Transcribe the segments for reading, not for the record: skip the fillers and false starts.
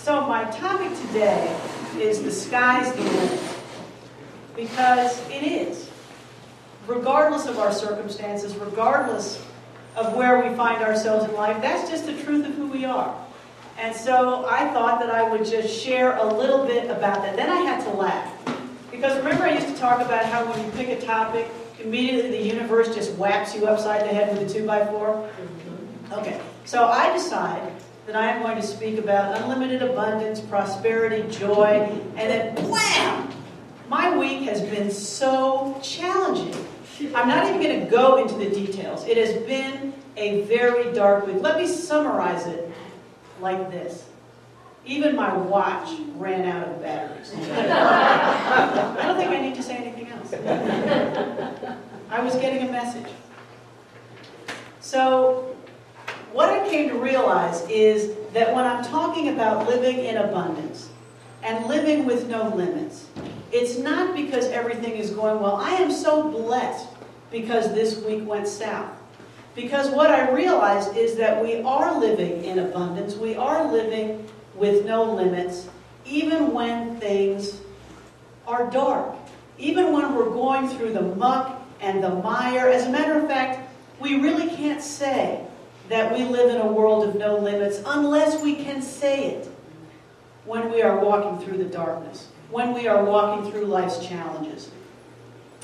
So my topic today is the sky's the limit. Because it is. Regardless of our circumstances, regardless of where we find ourselves in life, that's just the truth of who we are. And so I thought that I would just share a little bit about that. Then I had to laugh. Because remember I used to talk about how when you pick a topic, immediately the universe just whaps you upside the head with a 2x4? Okay, so I decide that I am going to speak about unlimited abundance, prosperity, joy, and then wham! My week has been so challenging. I'm not even going to go into the details. It has been a very dark week. Let me summarize it like this. Even my watch ran out of batteries. I don't think I need to say anything else. I was getting a message. So, what I came to realize is that when I'm talking about living in abundance and living with no limits, it's not because everything is going well. I am so blessed because this week went south. Because what I realized is that we are living in abundance. We are living with no limits, even when things are dark. Even when we're going through the muck and the mire. As a matter of fact, we really can't say that we live in a world of no limits unless we can say it when we are walking through the darkness, when we are walking through life's challenges.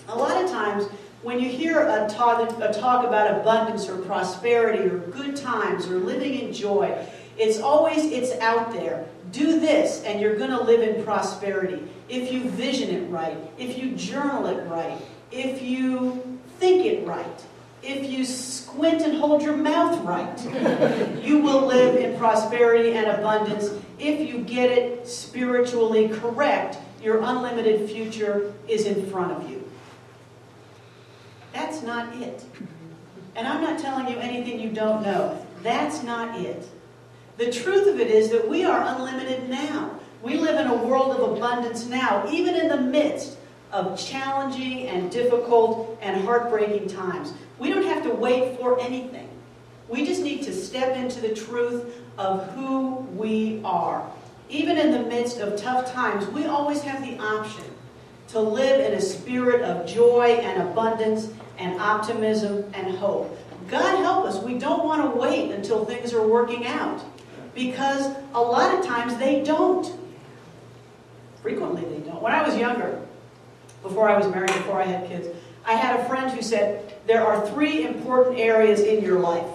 A lot of times, when you hear a talk about abundance or prosperity or good times or living in joy, it's out there. Do this and you're going to live in prosperity. If you vision it right, if you journal it right, if you think it right, if you squint and hold your mouth right, you will live in prosperity and abundance. If you get it spiritually correct, your unlimited future is in front of you. That's not it. And I'm not telling you anything you don't know. That's not it. The truth of it is that we are unlimited now. We live in a world of abundance now, even in the midst of challenging and difficult and heartbreaking times. We don't have to wait for anything. We just need to step into the truth of who we are. Even in the midst of tough times, we always have the option to live in a spirit of joy and abundance and optimism and hope. God help us, we don't want to wait until things are working out. Because a lot of times they don't. Frequently they don't. When I was younger, before I was married, before I had kids, I had a friend who said, there are 3 important areas in your life.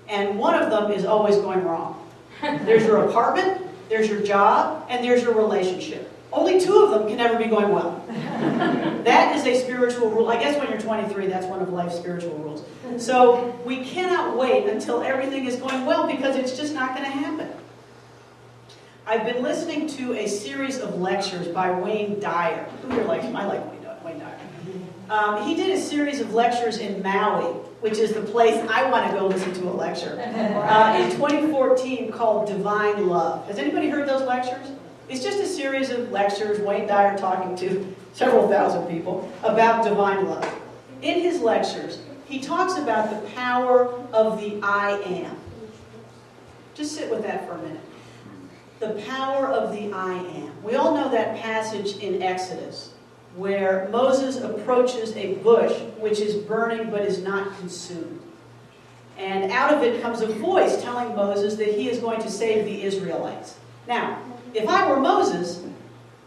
And one of them is always going wrong. There's your apartment, there's your job, and there's your relationship. Only 2 of them can ever be going well. That is a spiritual rule. I guess when you're 23, that's one of life's spiritual rules. So we cannot wait until everything is going well because it's just not going to happen. I've been listening to a series of lectures by Wayne Dyer. Who here likes him? I like Wayne Dyer. He did a series of lectures in Maui, which is the place I want to go listen to a lecture, in 2014 called Divine Love. Has anybody heard those lectures? It's just a series of lectures, Wayne Dyer talking to several thousand people about divine love. In his lectures, he talks about the power of the I am. Just sit with that for a minute. The power of the I am. We all know that passage in Exodus where Moses approaches a bush which is burning but is not consumed. And out of it comes a voice telling Moses that he is going to save the Israelites. Now, if I were Moses,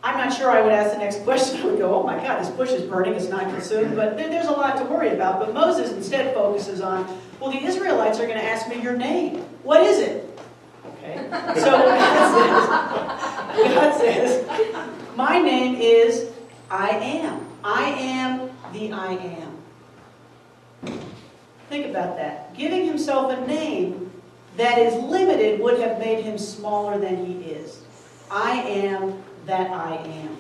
I'm not sure I would ask the next question. I would go, oh my God, this bush is burning, it's not consumed, but there's a lot to worry about. But Moses instead focuses on, well, the Israelites are going to ask me your name. What is it? Okay, so God says, my name is I am. I am the I am. Think about that. Giving himself a name that is limited would have made him smaller than he is. I am that I am.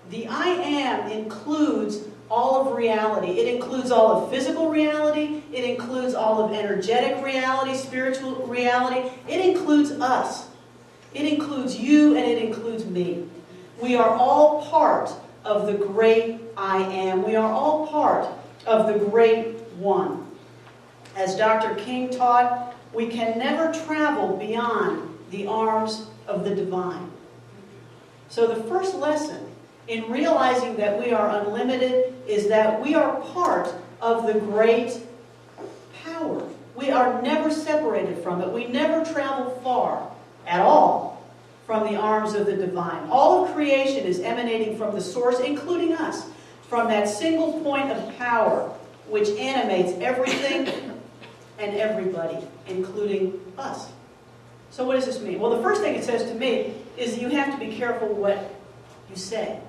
The I am includes all of reality. It includes all of physical reality. It includes all of energetic reality, spiritual reality. It includes us. It includes you and it includes me. We are all part of the great I am. We are all part of the great one. As Dr. King taught, we can never travel beyond the arms of the divine. So the first lesson in realizing that we are unlimited is that we are part of the great power. We are never separated from it. We never travel far at all from the arms of the divine. All of creation is emanating from the source, including us, from that single point of power which animates everything and everybody, including us. So what does this mean? Well, the first thing it says to me is that you have to be careful what you say.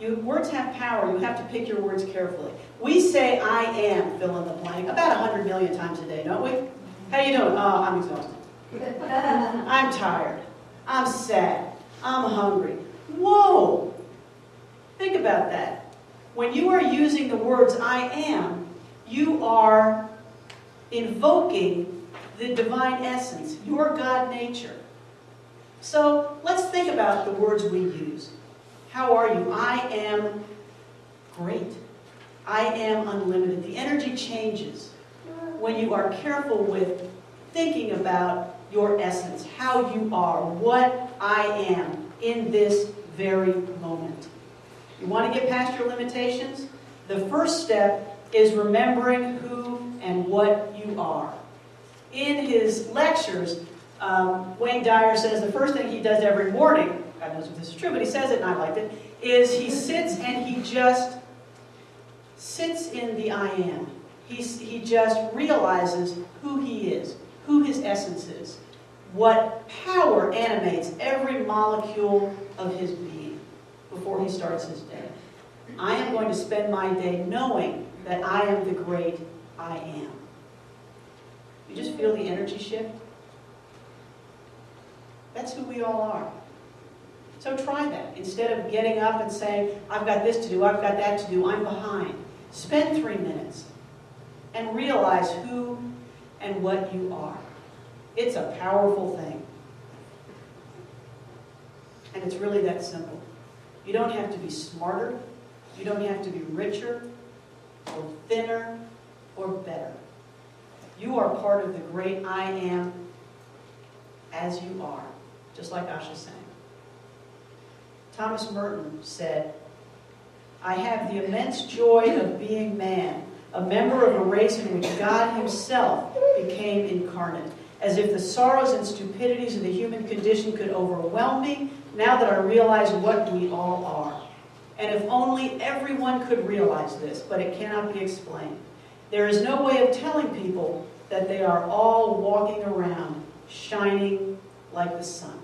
Words have power. You have to pick your words carefully. We say, I am, fill in the blank, about 100 million times a day, don't we? How you doing? Oh, I'm exhausted. I'm tired. I'm sad. I'm hungry. Whoa! Think about that. When you are using the words, I am, you are invoking the divine essence, your God nature. So let's think about the words we use. How are you? I am great. I am unlimited. The energy changes when you are careful with thinking about your essence, how you are, what I am in this very moment. You want to get past your limitations? The first step is remembering who and what you are. In his lectures, Wayne Dyer says the first thing he does every morning, God knows if this is true, but he says it and I liked it, is he sits and he just sits in the I am. He just realizes who he is, who his essence is, what power animates every molecule of his being before he starts his day. I am going to spend my day knowing that I am the great I am. You just feel the energy shift? That's who we all are. So try that. Instead of getting up and saying, I've got this to do, I've got that to do, I'm behind. Spend 3 minutes and realize who and what you are. It's a powerful thing. And it's really that simple. You don't have to be smarter. You don't have to be richer or thinner or better. You are part of the great I am as you are, just like Asha sang. Thomas Merton said, I have the immense joy of being man, a member of a race in which God himself became incarnate, as if the sorrows and stupidities of the human condition could overwhelm me, now that I realize what we all are. And if only everyone could realize this, but it cannot be explained. There is no way of telling people that they are all walking around shining like the sun.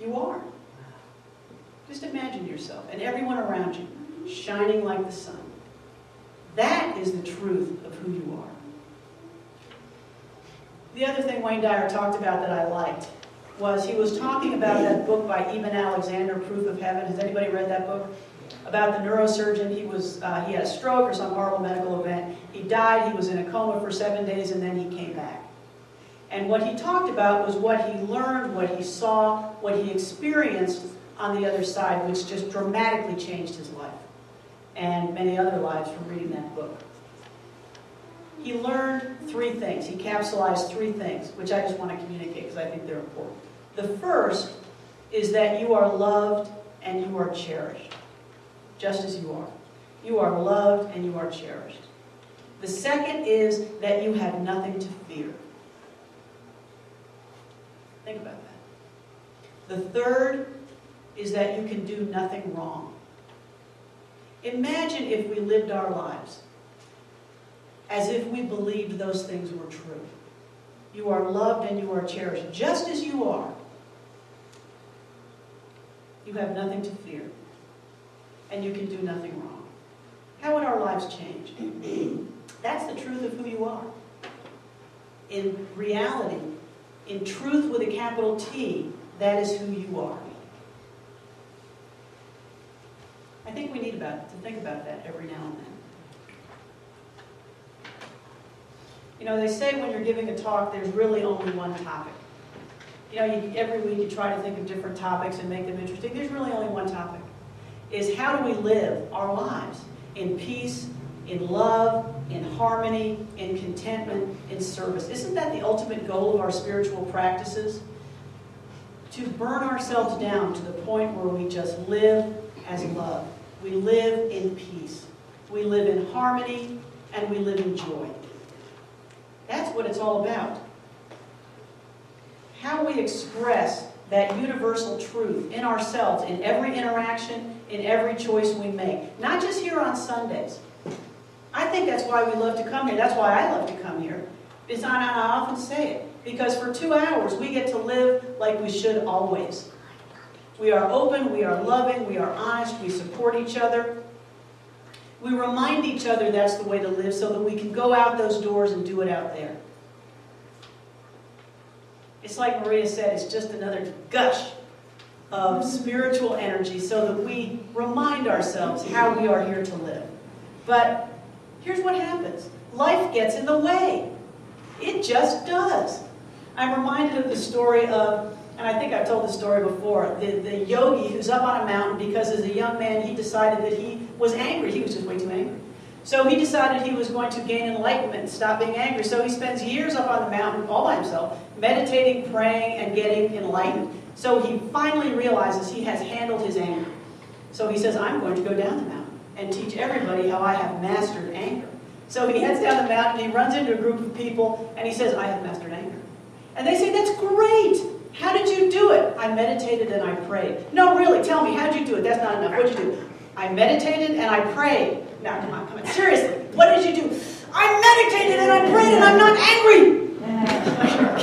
You are. Just imagine yourself and everyone around you shining like the sun. That is the truth of who you are. The other thing Wayne Dyer talked about that I liked was he was talking about that book by Eben Alexander, Proof of Heaven. Has anybody read that book? About the neurosurgeon. He had a stroke or some horrible medical event. He died. He was in a coma for 7 days and then he came back. And what he talked about was what he learned, what he saw, what he experienced on the other side, which just dramatically changed his life and many other lives from reading that book. He learned 3 things. He capsulized 3 things, which I just want to communicate because I think they're important. The first is that you are loved and you are cherished, just as you are. You are loved and you are cherished. The second is that you have nothing to fear. Think about that. The third is that you can do nothing wrong. Imagine if we lived our lives as if we believed those things were true. You are loved and you are cherished, just as you are. You have nothing to fear, and you can do nothing wrong. How would our lives change? That's the truth of who you are. In reality, in truth with a capital T, that is who you are. I think we need to think about that every now and then. You know, they say when you're giving a talk, there's really only one topic. You know, every week you try to think of different topics and make them interesting. There's really only one topic. Is how do we live our lives in peace in love, in harmony, in contentment, in service. Isn't that the ultimate goal of our spiritual practices? To burn ourselves down to the point where we just live as love. We live in peace. We live in harmony, and we live in joy. That's what it's all about. How we express that universal truth in ourselves, in every interaction, in every choice we make. Not just here on Sundays. I think that's why we love to come here. That's why I love to come here. I often say it. Because for 2 hours, we get to live like we should always. We are open, we are loving, we are honest, we support each other. We remind each other that's the way to live so that we can go out those doors and do it out there. It's like Maria said, it's just another gush of spiritual energy so that we remind ourselves how we are here to live. But here's what happens. Life gets in the way. It just does. I'm reminded of the story of, and I think I've told this story before, the yogi who's up on a mountain because as a young man he decided that he was angry. He was just way too angry. So he decided he was going to gain enlightenment and stop being angry. So he spends years up on the mountain all by himself, meditating, praying, and getting enlightened. So he finally realizes he has handled his anger. So he says, I'm going to go down the mountain and teach everybody how I have mastered anger. So he heads down the mountain, he runs into a group of people, and he says, I have mastered anger. And they say, that's great! How did you do it? I meditated and I prayed. No, really, tell me, how did you do it? That's not enough. What did you do? I meditated and I prayed. Now, come on. Seriously, what did you do? I meditated and I prayed and I'm not angry!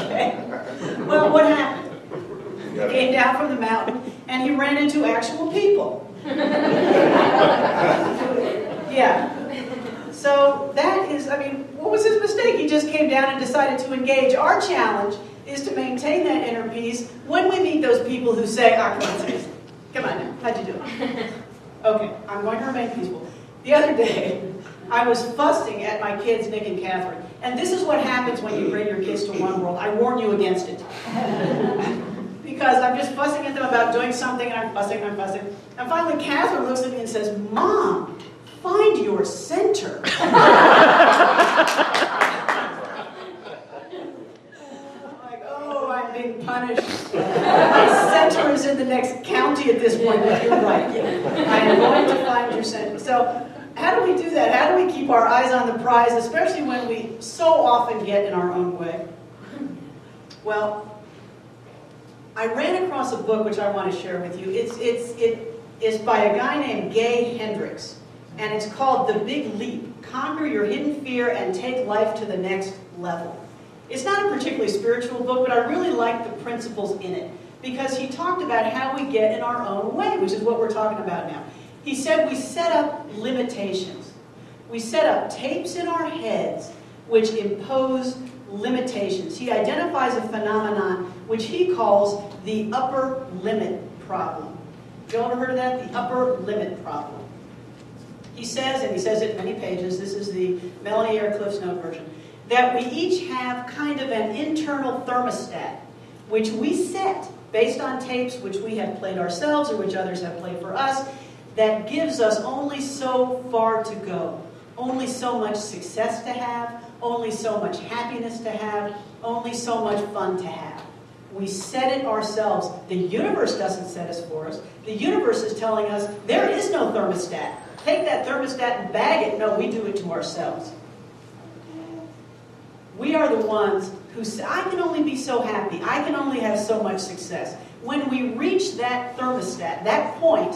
Okay. Well, what happened? He came down from the mountain and he ran into actual people. Yeah. So that is, what was his mistake? He just came down and decided to engage. Our challenge is to maintain that inner peace when we meet those people who say, come on now, how'd you do it? Okay, I'm going to remain peaceful. The other day, I was fussing at my kids, Nick and Catherine. And this is what happens when you bring your kids to One World. I warn you against it. Because I'm just fussing at them about doing something, and I'm fussing. And finally, Catherine looks at me and says, Mom, find your center. I'm being punished. My center is in the next county at this point, but you're right. I am going to find your center. So how do we do that? How do we keep our eyes on the prize, especially when we so often get in our own way? Well, I ran across a book which I want to share with you. It is by a guy named Gay Hendricks, and it's called The Big Leap: Conquer Your Hidden Fear and Take Life to the Next Level. It's not a particularly spiritual book, but I really like the principles in it because he talked about how we get in our own way, which is what we're talking about now. He said we set up limitations. We set up tapes in our heads which impose limitations. He identifies a phenomenon which he calls the upper limit problem. Have you ever heard of that? The upper limit problem. He says, and he says it in many pages, this is the Melanie Eyre Cliff's Note version, that we each have kind of an internal thermostat, which we set based on tapes which we have played ourselves or which others have played for us, that gives us only so far to go, only so much success to have, only so much happiness to have, only so much fun to have. We set it ourselves. The universe doesn't set us for us. The universe is telling us there is no thermostat. Take that thermostat and bag it. No, we do it to ourselves. We are the ones who say, I can only be so happy. I can only have so much success. When we reach that thermostat, that point,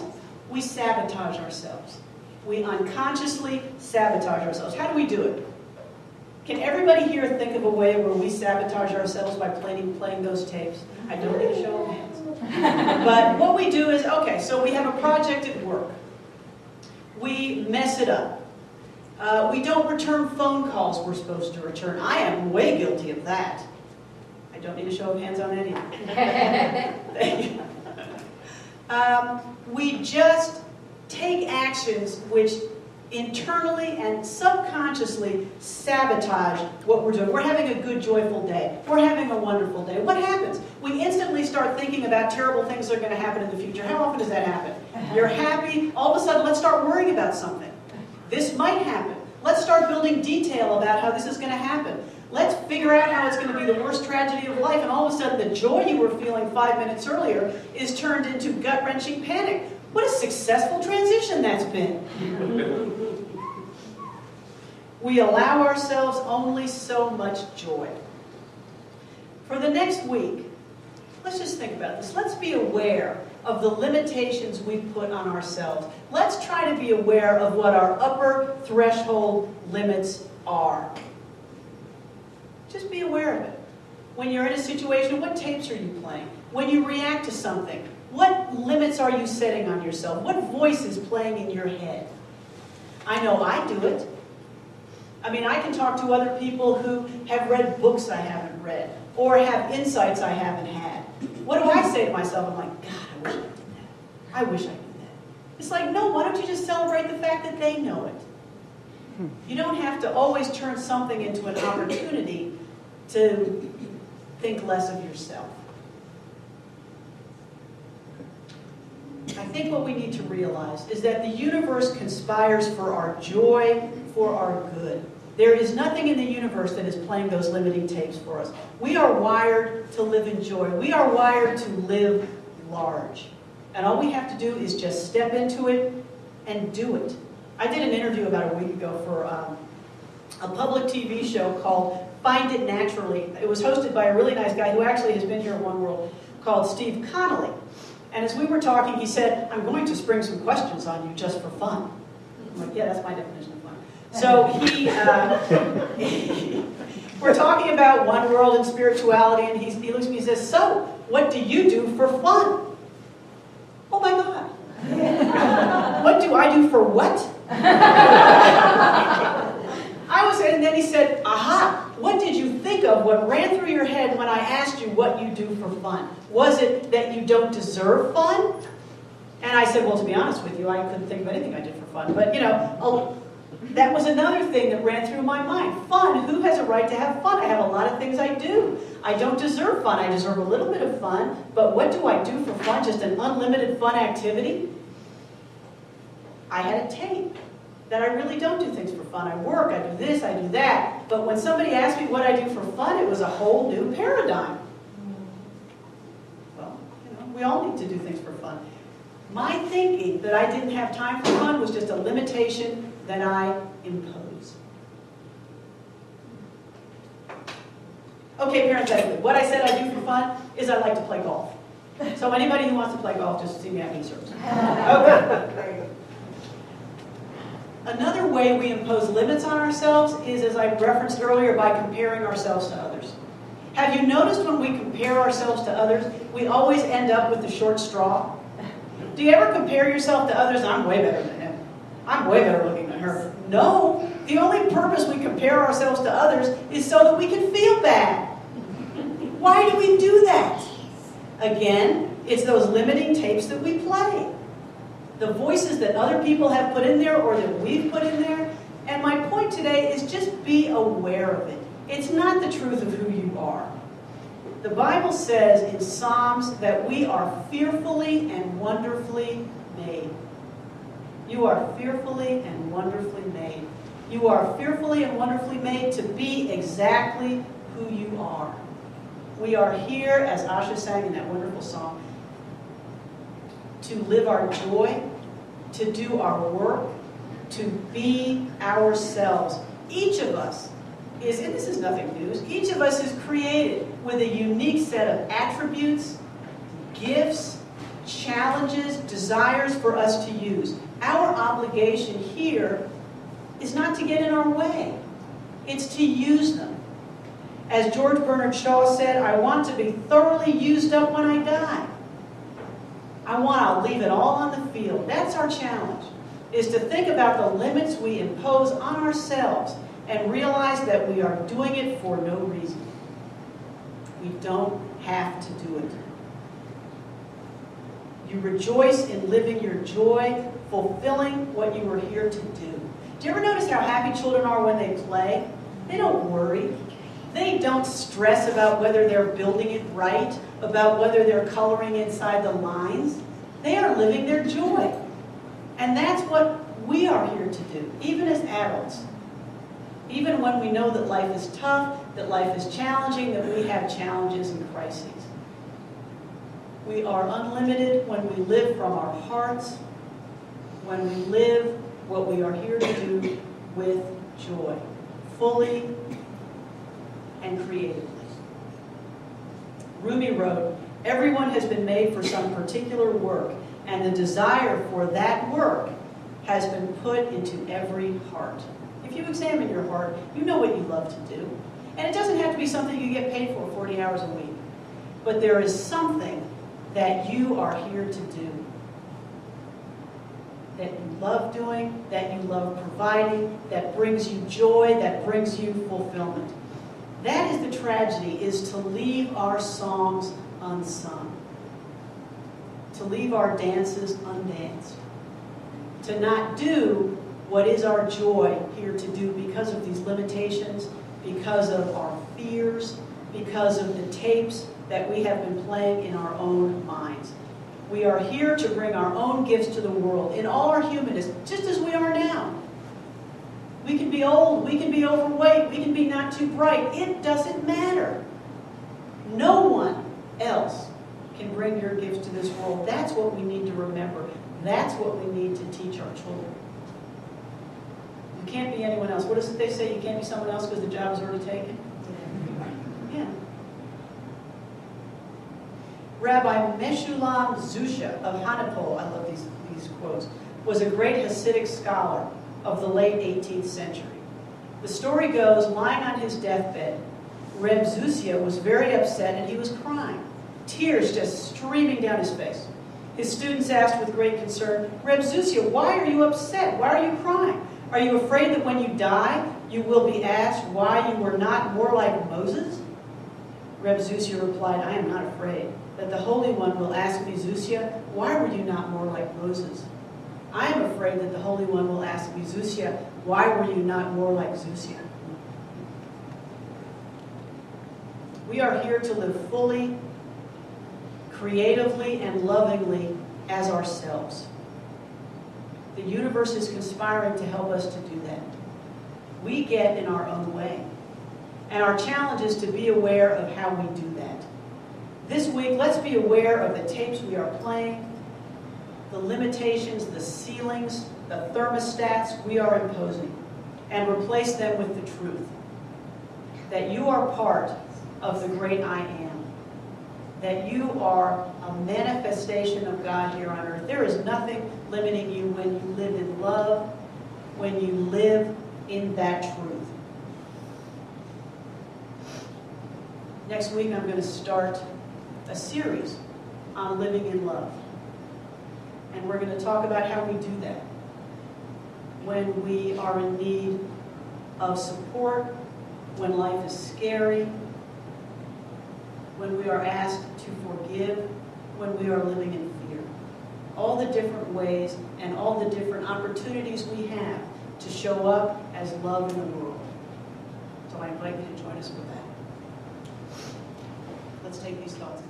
we sabotage ourselves. We unconsciously sabotage ourselves. How do we do it? Can everybody here think of a way where we sabotage ourselves by playing those tapes? I don't need a show of hands. But what we do is, okay, so we have a project at work. We mess it up. We don't return phone calls we're supposed to return. I am way guilty of that. I don't need a show of hands on that either. We just take actions which internally and subconsciously sabotage what we're doing. We're having a good, joyful day. We're having a wonderful day. What happens? We instantly start thinking about terrible things that are going to happen in the future. How often does that happen? You're happy, all of a sudden, let's start worrying about something. This might happen. Let's start building detail about how this is going to happen. Let's figure out how it's going to be the worst tragedy of life, and all of a sudden the joy you were feeling 5 minutes earlier is turned into gut-wrenching panic. What a successful transition that's been. We allow ourselves only so much joy. For the next week, let's just think about this. Let's be aware of the limitations we put on ourselves. Let's try to be aware of what our upper threshold limits are. Just be aware of it. When you're in a situation, what tapes are you playing? When you react to something, what limits are you setting on yourself? What voice is playing in your head? I know I do it. I mean, I can talk to other people who have read books I haven't read, or have insights I haven't had. What do I say to myself? I'm like, God, I wish I knew that. I wish I knew that. It's like, no, why don't you just celebrate the fact that they know it? You don't have to always turn something into an opportunity to think less of yourself. I think what we need to realize is that the universe conspires for our joy, for our good. There is nothing in the universe that is playing those limiting tapes for us. We are wired to live in joy. We are wired to live large. And all we have to do is just step into it and do it. I did an interview about a week ago for a public TV show called Find It Naturally. It was hosted by a really nice guy who actually has been here at One World, called Steve Connolly. And as we were talking, he said, I'm going to spring some questions on you just for fun. I'm like, yeah, that's my definition of fun. So we're talking about One World and spirituality, and he looks at me and says, so, what do you do for fun? Oh my God. What do I do for what? And then he said, aha, what did you think of? What ran through your head when I asked you what you do for fun? Was it that you don't deserve fun? And I said, well, to be honest with you, I couldn't think of anything I did for fun. But, you know, that was another thing that ran through my mind. Fun, who has a right to have fun? I have a lot of things I do. I don't deserve fun. I deserve a little bit of fun. But what do I do for fun? Just an unlimited fun activity? I had a tape that I really don't do things for fun. I work, I do this, I do that. But when somebody asked me what I do for fun, it was a whole new paradigm. Well, you know, we all need to do things for fun. My thinking that I didn't have time for fun was just a limitation that I impose. Okay, parenthetically, what I said I do for fun is I like to play golf. So anybody who wants to play golf, just see me after the service. Okay. Another way we impose limits on ourselves is, as I referenced earlier, by comparing ourselves to others. Have you noticed when we compare ourselves to others, we always end up with the short straw? Do you ever compare yourself to others? I'm way better than him. I'm way better looking than her. No, the only purpose we compare ourselves to others is so that we can feel bad. Why do we do that? Again, it's those limiting tapes that we play. The voices that other people have put in there or that we've put in there. And my point today is just be aware of it. It's not the truth of who you are. The Bible says in Psalms that we are fearfully and wonderfully made. You are fearfully and wonderfully made. You are fearfully and wonderfully made to be exactly who you are. We are here, as Asha sang in that wonderful song, to live our joy, to do our work, to be ourselves. Each of us is, and this is nothing new, each of us is created with a unique set of attributes, gifts, challenges, desires for us to use. Our obligation here is not to get in our way. It's to use them. As George Bernard Shaw said, I want to be thoroughly used up when I die. I'll leave it all on the field. That's our challenge, is to think about the limits we impose on ourselves and realize that we are doing it for no reason. We don't have to do it. You rejoice in living your joy, fulfilling what you were here to do. Do you ever notice how happy children are when they play? They don't worry. They don't stress about whether they're building it right, about whether they're coloring inside the lines. They are living their joy. And that's what we are here to do, even as adults. Even when we know that life is tough, that life is challenging, that we have challenges and crises. We are unlimited when we live from our hearts, when we live what we are here to do with joy, fully and creatively. Rumi wrote, "Everyone has been made for some particular work, and the desire for that work has been put into every heart." If you examine your heart, you know what you love to do. And it doesn't have to be something you get paid for 40 hours a week. But there is something that you are here to do, that you love doing, that you love providing, that brings you joy, that brings you fulfillment. That is the tragedy, is to leave our songs unsung, to leave our dances undanced, to not do what is our joy here to do because of these limitations, because of our fears, because of the tapes that we have been playing in our own minds. We are here to bring our own gifts to the world in all our humanness, just as we are now. We can be old, we can be overweight, we can be not too bright. It doesn't matter. No one else can bring your gifts to this world. That's what we need to remember. That's what we need to teach our children. You can't be anyone else. What is it they say? You can't be someone else because the job is already taken? Yeah. Rabbi Meshulam Zusha of Hanipol, I love these quotes, was a great Hasidic scholar of the late 18th century. The story goes, lying on his deathbed, Reb Zusia was very upset and he was crying, tears just streaming down his face. His students asked with great concern, "Reb Zusia, why are you upset? Why are you crying? Are you afraid that when you die, you will be asked why you were not more like Moses?" Reb Zusia replied, "I am not afraid that the Holy One will ask me, Zusia, why were you not more like Moses? I am afraid that the Holy One will ask me, Zusia, why were you not more like Zusia?" We are here to live fully, creatively, and lovingly as ourselves. The universe is conspiring to help us to do that. We get in our own way. And our challenge is to be aware of how we do that. This week, let's be aware of the tapes we are playing, the limitations, the ceilings, the thermostats we are imposing, and replace them with the truth. That you are part of the great I am. That you are a manifestation of God here on earth. There is nothing limiting you when you live in love, when you live in that truth. Next week, I'm going to start a series on living in love. And we're going to talk about how we do that. When we are in need of support, when life is scary, when we are asked to forgive, when we are living in fear. All the different ways and all the different opportunities we have to show up as love in the world. So I invite you to join us with that. Let's take these thoughts.